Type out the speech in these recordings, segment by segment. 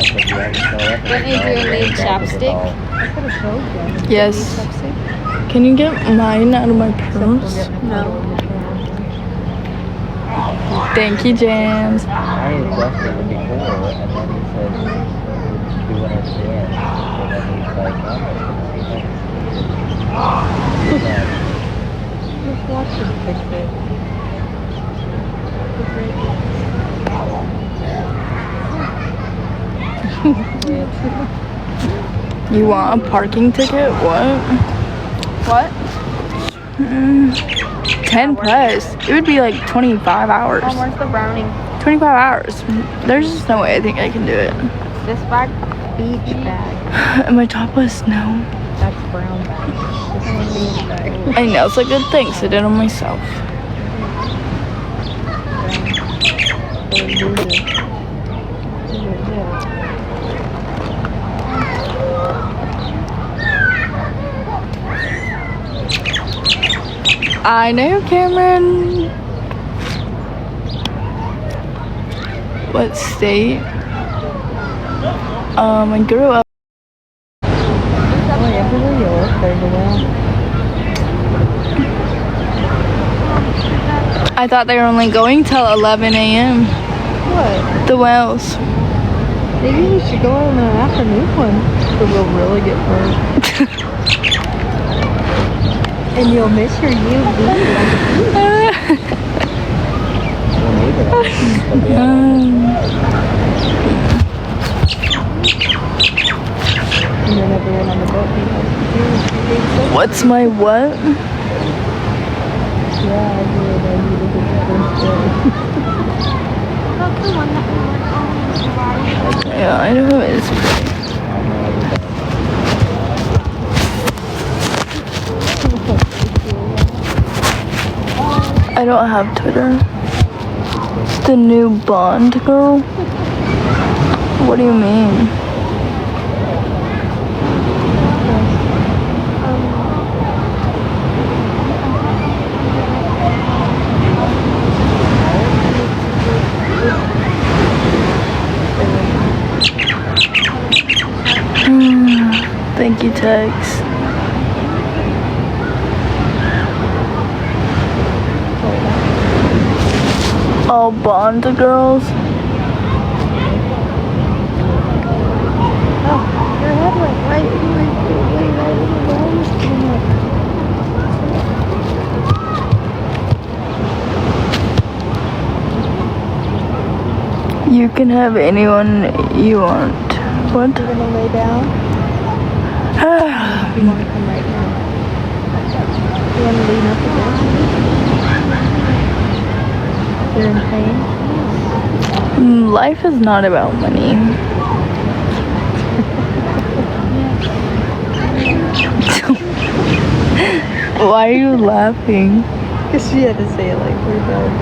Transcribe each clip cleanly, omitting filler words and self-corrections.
Brittany, do you need chapstick? Yes. Can you get mine out of my purse? No. Thank you, James. I adjusted it before, and then he said, do it again. So then he's like, Just watch him fix it. You want a parking ticket? What? What? 10 plus. It would be like 25 hours. Where's the brownie? 25 hours. There's just no way I think I can do it. This bag? Beach bag. And my top was snow. That's brown bag. This is beach bag. I know, it's a good thing, so I did it on myself. I know, Cameron. What state? I grew up. Everywhere you look, there's a well. I thought they were only going till 11 a.m. What? The wells. Maybe we should go on the afternoon one, so we'll really get burned. And you'll miss your UV. And then everyone on the boat being What's my what? yeah, I did. I needed to get That's the one that we went on. Yeah, I know it's pretty. I don't have Twitter. The new Bond girl? What do you mean? Thank you, Tex. All Bond girls. Oh, your head went right in my You can have anyone you want. What? You're gonna lay down? You want to come right now? You want to lean up a bit? You're in pain? Life is not about money. Why are you laughing? Because she had to say it like we're done.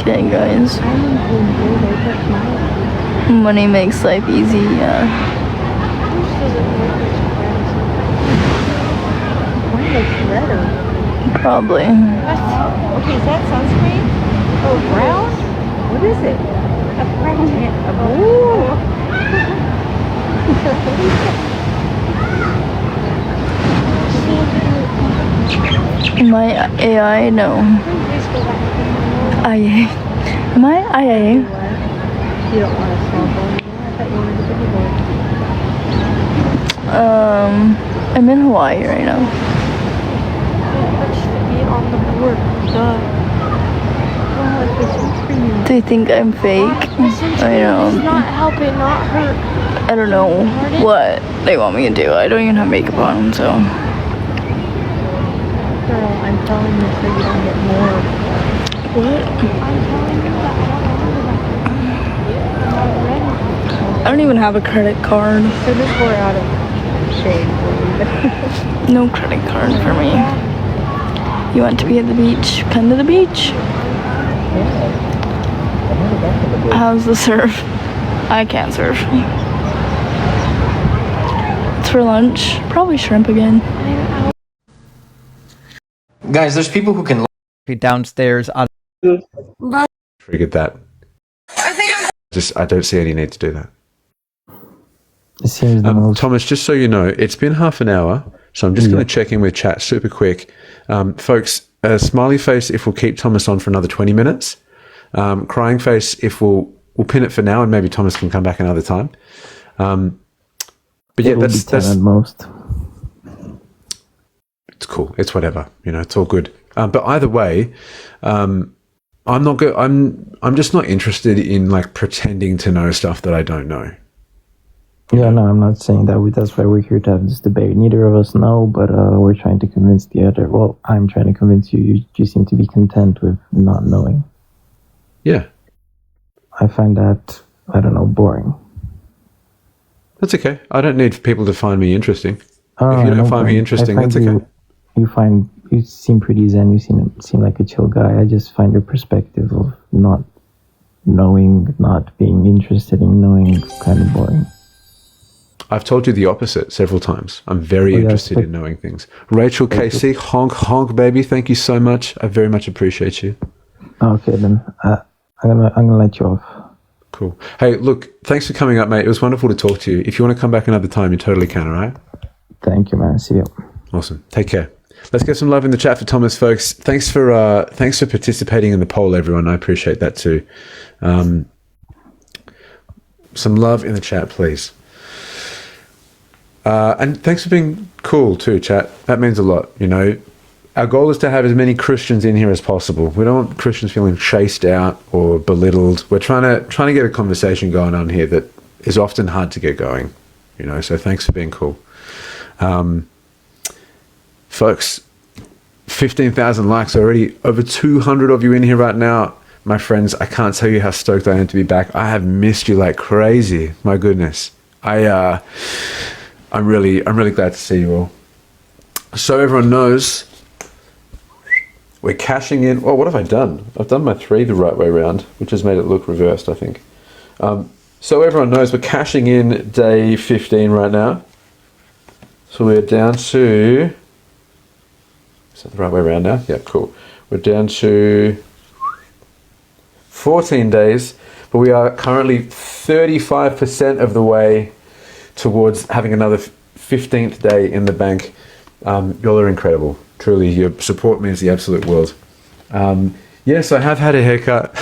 Okay, guys. Money makes life easy, yeah. Mine looks redder. Probably. Okay, is that sunscreen? Oh, brown? What is it? A brown. My AI, no. IA. My IA. You don't want a small boy anymore? I thought you wanted a bigger boy. I'm in Hawaii right now. That should be on the board. Duh. Well, if the sunscreen Do you think I'm fake? I is don't. not helping, not hurt. I don't know what they want me to do. I don't even have makeup on, so. Girl, I'm telling you so you don't get more. What? I'm telling you that I'm not ready. I don't even have a credit card. So this we're out of shade for you. No credit card for me. You want to be at the beach? Come to the beach. How's the surf? I can't surf. It's for lunch. Probably shrimp again. Guys, there's people who can downstairs on. Figured that. I don't see any need to do that. It seems the most. Thomas, just so you know, it's been half an hour, so I'm just going to check in with chat super quick. Folks, smiley face if we'll keep Thomas on for another 20 minutes. Crying face if we'll pin it for now, and maybe Thomas can come back another time. But yeah, that's at most. It's cool. It's whatever. It's all good. But either way, I'm not good. I'm just not interested in like pretending to know stuff that I don't know. Yeah, no, I'm not saying that. That's why we're here to have this debate. Neither of us know, but we're trying to convince the other. Well, I'm trying to convince you. You seem to be content with not knowing. Yeah. I find that, I don't know, boring. That's okay. I don't need people to find me interesting. Oh, if you don't find me interesting, that's okay. You seem pretty zen. You seem like a chill guy. I just find your perspective of not knowing, not being interested in knowing kind of boring. I've told you the opposite several times. I'm very interested in knowing things. Rachel Casey, honk, honk, baby. Thank you so much. I very much appreciate you. Okay, then. I'm gonna let you off. Cool. Hey, look, thanks for coming up, mate. It was wonderful to talk to you. If you want to come back another time, you totally can, all right? Thank you, man. See you. Awesome. Take care. Let's get some love in the chat for Thomas, folks. Thanks for participating in the poll, everyone. I appreciate that too. Some love in the chat, please. And thanks for being cool too, chat. That means a lot. Our goal is to have as many Christians in here as possible. We don't want Christians feeling chased out or belittled. We're trying to get a conversation going on here that is often hard to get going. So thanks for being cool. Folks, 15,000 likes already. Over 200 of you in here right now. My friends, I can't tell you how stoked I am to be back. I have missed you like crazy. My goodness. I'm really glad to see you all. So everyone knows, we're cashing in. Oh, what have I done? I've done my 3 the right way around, which has made it look reversed, I think. So everyone knows we're cashing in day 15 right now. So we're down to... Is that the right way around now? Yeah, cool. We're down to 14 days, but we are currently 35% of the way towards having another 15th day in the bank. Y'all are incredible. Truly, your support means the absolute world. Yes, I have had a haircut.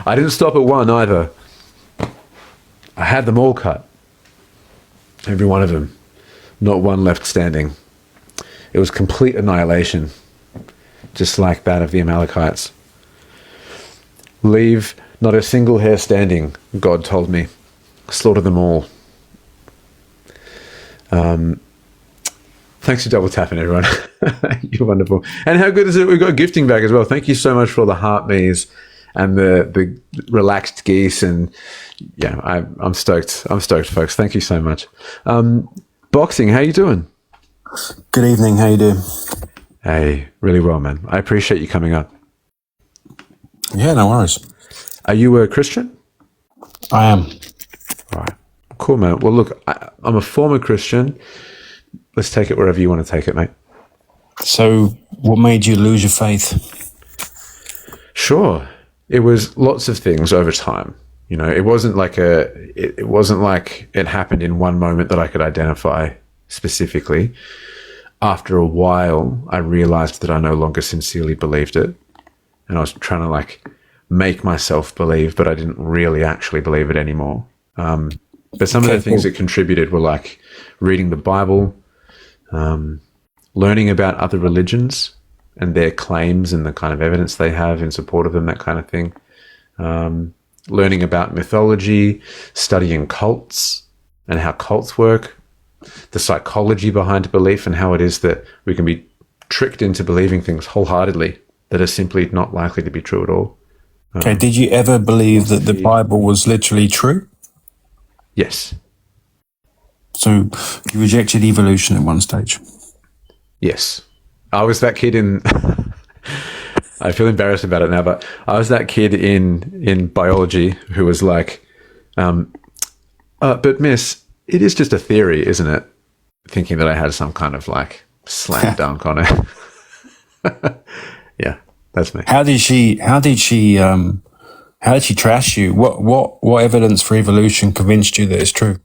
I didn't stop at one either. I had them all cut. Every one of them. Not one left standing. It was complete annihilation, just like that of the Amalekites. Leave not a single hair standing, God told me. Slaughter them all. Thanks for double tapping, everyone. You're wonderful. And how good is it? We've got gifting back as well. Thank you so much for all the heart me's and the relaxed geese. And yeah, I'm stoked. I'm stoked, folks. Thank you so much. Boxing, how you doing? Good evening. How you doing? Hey, really well, man. I appreciate you coming up. Yeah, no worries. Are you a Christian? I am. All right. Cool, man. Well, look, I'm a former Christian. Let's take it wherever you want to take it, mate. So, what made you lose your faith? Sure. It was lots of things over time. It wasn't like it wasn't like it happened in one moment that I could identify specifically. After a while, I realized that I no longer sincerely believed it. And I was trying to make myself believe, but I didn't really actually believe it anymore. But some of the things that contributed were like reading the Bible, learning about other religions and their claims and the kind of evidence they have in support of them, that kind of thing. Learning about mythology, studying cults and how cults work, the psychology behind belief and how it is that we can be tricked into believing things wholeheartedly that are simply not likely to be true at all. Okay, did you ever believe that the Bible was literally true? Yes. So you rejected evolution at one stage? Yes. I was that kid in... I feel embarrassed about it now, but I was that kid in biology who was like, but miss, it is just a theory, isn't it? Thinking that I had some kind of slam dunk on it. Yeah, that's me. How did she trash you? What evidence for evolution convinced you that it's true?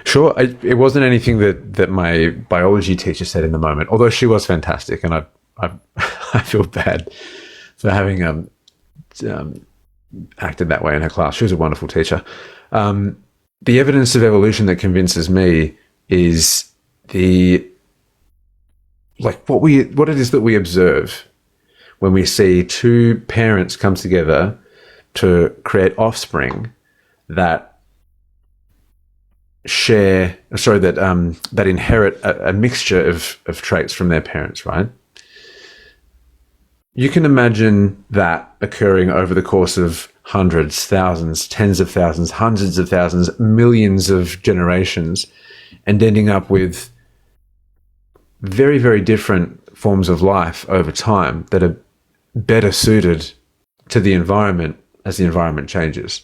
Sure, it wasn't anything that my biology teacher said in the moment, although she was fantastic, and I feel bad for having acted that way in her class. She was a wonderful teacher. The evidence of evolution that convinces me is what it is that we observe when we see two parents come together to create offspring that that inherit a mixture of traits from their parents, right? You can imagine that occurring over the course of hundreds, thousands, tens of thousands, hundreds of thousands, millions of generations, and ending up with very, very different forms of life over time that are better suited to the environment as the environment changes.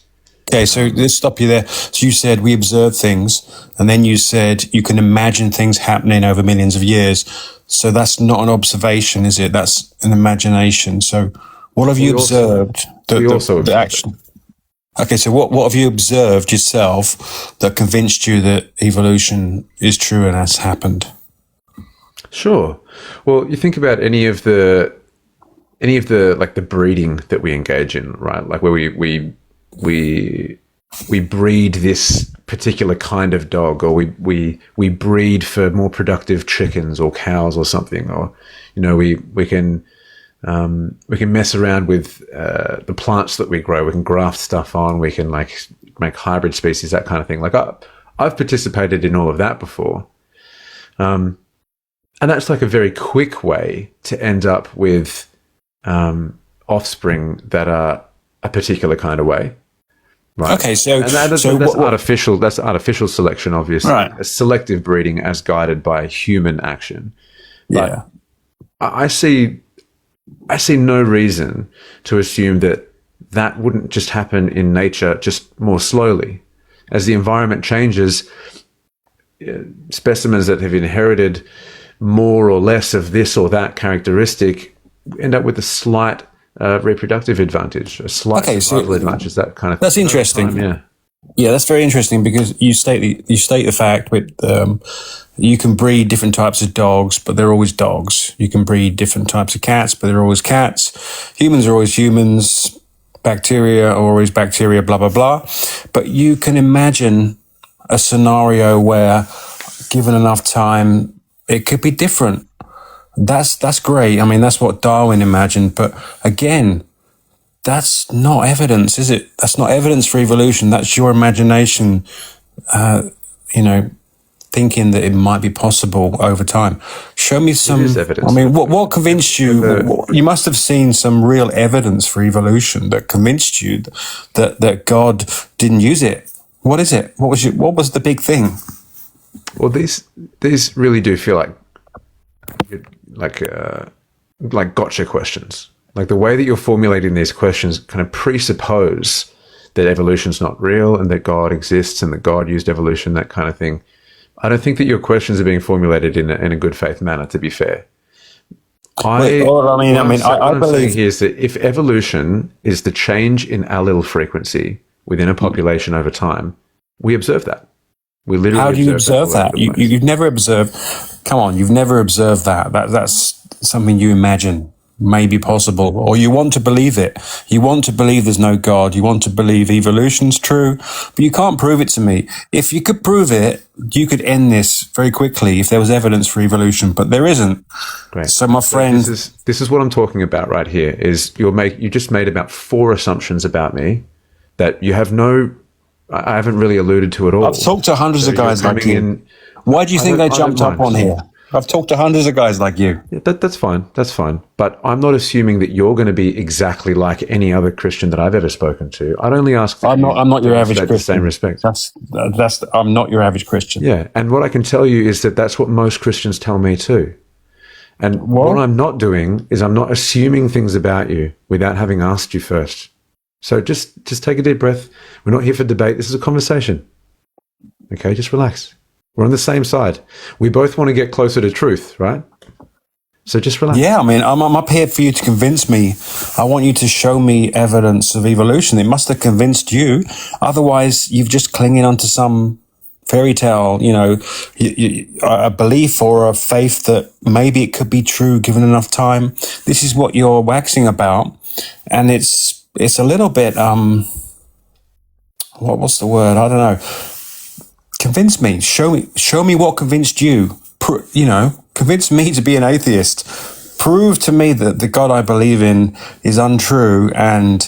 Okay, so let's stop you there. So you said we observe things, and then you said you can imagine things happening over millions of years. So that's not an observation, is it? That's an imagination. So what have you observed? The action. Okay, so what have you observed yourself that convinced you that evolution is true and has happened? Sure. Well, you think about any of the like the breeding that we engage in, right? Like where we breed this particular kind of dog, or we breed for more productive chickens or cows or something, or we can mess around with the plants that we grow. We can graft stuff on. We can like make hybrid species, that kind of thing. Like I've participated in all of that before, and that's like a very quick way to end up with offspring that are a particular kind of way. Right. Okay, that's artificial. That's artificial selection, obviously. Right. Selective breeding as guided by human action. But I see no reason to assume that wouldn't just happen in nature, just more slowly. As the environment changes, specimens that have inherited more or less of this or that characteristic end up with a slight reproductive advantage, a slight survival advantage, that kind of thing. That's interesting. Yeah, that's very interesting, because you state the fact with you can breed different types of dogs, but they're always dogs. You can breed different types of cats, but they're always cats. Humans are always humans. Bacteria are always bacteria. Blah blah blah. But you can imagine a scenario where, given enough time, it could be different. That's great. I mean, that's what Darwin imagined. But again, that's not evidence, is it? That's not evidence for evolution. That's your imagination, thinking that it might be possible over time. Show me some evidence. I mean, what convinced you? You must have seen some real evidence for evolution that convinced you that God didn't use it. What is it? What was the big thing? Well, these really do feel like gotcha questions. Like the way that you're formulating these questions kind of presuppose that evolution's not real and that God exists and that God used evolution, that kind of thing. I don't think that your questions are being formulated in a good faith manner, to be fair. I believe here is that if evolution is the change in allele frequency within a population over time, we observe that. We literally. How do you observe that? You've never observed. Come on, you've never observed that. That's something you imagine may be possible, or you want to believe it. You want to believe there's no God. You want to believe evolution's true, but you can't prove it to me. If you could prove it, you could end this very quickly if there was evidence for evolution, but there isn't. Great. So my friend, this is what I'm talking about right here. Is you just made about 4 assumptions about me that you have no. I haven't really alluded to at all. I've talked to hundreds of guys like you. Why do you think they jumped up on here? I've talked to hundreds of guys like you. Yeah, that's fine. That's fine. But I'm not assuming that you're going to be exactly like any other Christian that I've ever spoken to. I'd only ask. I'm not your average Christian. The same respect. I'm not your average Christian. Yeah, and what I can tell you is that's what most Christians tell me too. And what I'm not doing is I'm not assuming things about you without having asked you first. So just take a deep breath. We're not here for debate. This is a conversation. Okay, just relax. We're on the same side. We both want to get closer to truth, right? So just relax. Yeah, I mean, I'm up here for you to convince me. I want you to show me evidence of evolution. It must have convinced you. Otherwise, you've just clinging onto some fairy tale, a belief or a faith that maybe it could be true given enough time. This is what you're waxing about. And it's a little bit, what's the word? I don't know. Convince me. Show me what convinced you. Convince me to be an atheist. Prove to me that the God I believe in is untrue and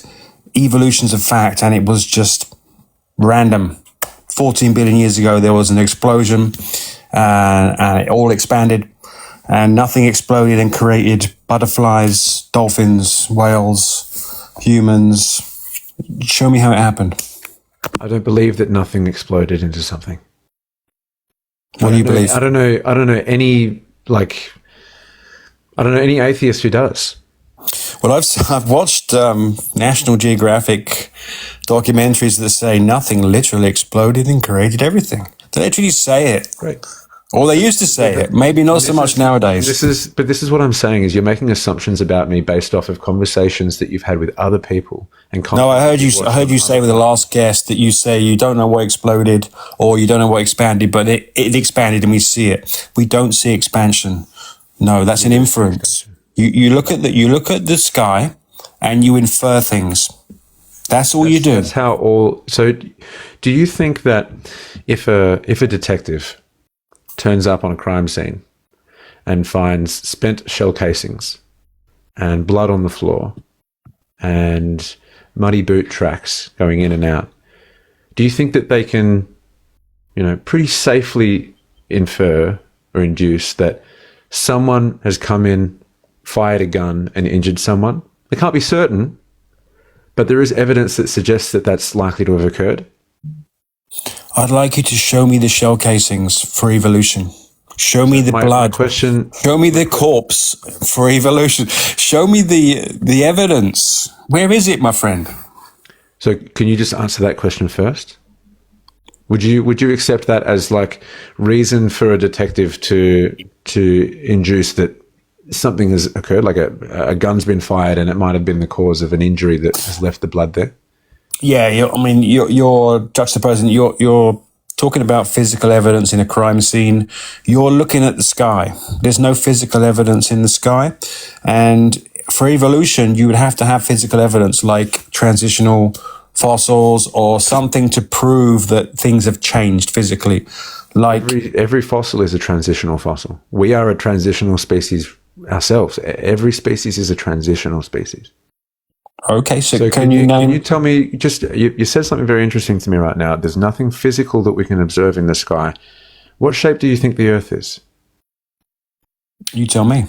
evolution's a fact and it was just random. 14 billion years ago, there was an explosion and it all expanded and nothing exploded and created butterflies, dolphins, whales, humans. Show me how it happened. I don't believe that nothing exploded into something. What do you believe? I don't know any atheist who does. Well, I've watched National Geographic documentaries that say nothing literally exploded and created everything. They literally say it. Right. Or they used to say it. Maybe not so much nowadays. This is what I'm saying is you're making assumptions about me based off of conversations that you've had with other people. No, I heard you say with the last guest that you say you don't know what exploded or you don't know what expanded, but it expanded and we see it. We don't see expansion. No, that's an inference. You look at the sky and you infer things. That's all you do. That's how all. So, do you think that if a detective turns up on a crime scene and finds spent shell casings and blood on the floor and muddy boot tracks going in and out, do you think that they can, pretty safely infer or induce that someone has come in, fired a gun and injured someone? They can't be certain, but there is evidence that suggests that that's likely to have occurred. I'd like you to show me the shell casings for evolution. Show me the blood. Show me the corpse for evolution. Show me the evidence. Where is it, my friend? So can you just answer that question first? Would you accept that as like reason for a detective to induce that something has occurred, like a gun's been fired and it might have been the cause of an injury that has left the blood there? Yeah, you're juxtaposing. You're talking about physical evidence in a crime scene. You're looking at the sky. There's no physical evidence in the sky, and for evolution, you would have to have physical evidence like transitional fossils or something to prove that things have changed physically. Like every fossil is a transitional fossil. We are a transitional species ourselves. Every species is a transitional species. Okay, so can you tell me, you said something very interesting to me right now. There's nothing physical that we can observe in the sky. What shape do you think the Earth is? You tell me.